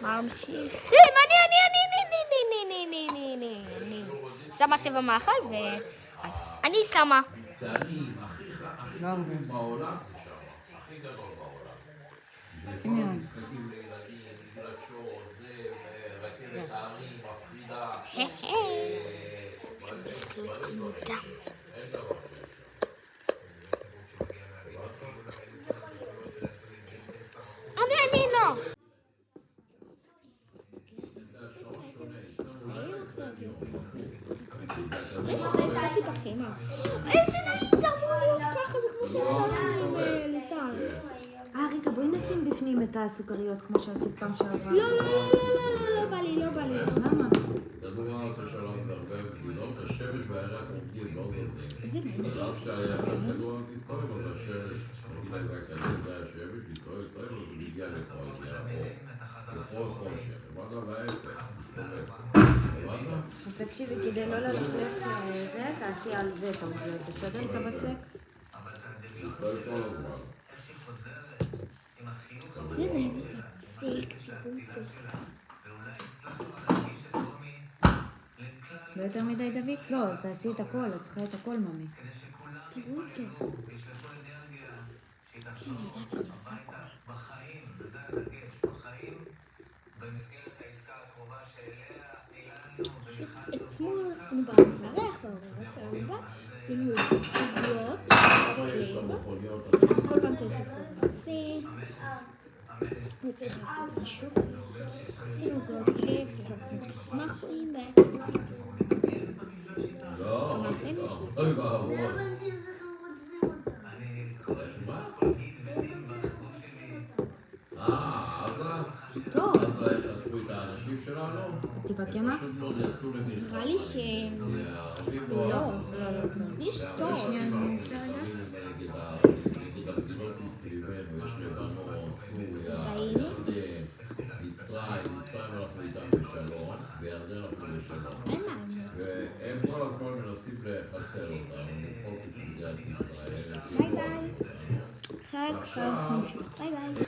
ממשיכים, אני שמה צבע מאכל אני שמה. לא הרבה. אני לא. איזה נעים, זה אמור להיות ככה, זה כמו שיצאנו עם ליטל. רגע, בואי נשים בפנים את הסוכריות כמו שעשית פעם שעברה. לא בא לי. למה? לדוגמה, אתה שלום לערבב גבינות, השמש והירח עומדים לא גזים. איזה נעים. אז כשהכדור תסתובב, אז השמש, נגיד הכדור זה השמש, מסתובב, אז הוא מגיע לפה, הגיע לפה חושך. הבנת? וההפך, מסתובב. הבנת? עכשיו תקשיבי, כדי לא ללכלך לזה, תעשי על זה את העוגיות, בסדר? את הבצק? מסתובב כל הזמן. זה נעים. לא יותר מדי דוד? לא, תעשי את הכל, את צריכה את הכל, ממי. תראו אותו. אתמול עשינו במערך, עשינו עוגיות, כל פעם צריך לעשות נושא, וצריך לעשות משהו, עשינו עוגיות קקס, מחטים לא, אוי ואבוי. טוב. אז חשפו את האנשים שלנו? טיפה קמח? פשוט מאוד יצאו למלחמה. נראה לי ש... לא, זה מרגיש טוב. שנייה, אני אעשה רגע. נגד המדינות מסביבנו, יש לבנון, סוריה, ירדן, מצרים אנחנו איתם בשלום, וירדן אנחנו בשלום. והם כל הזמן מנסים לחסל אותנו, למחוק את מדינת ישראל. ביי. חג פרס ממשיך. ביי.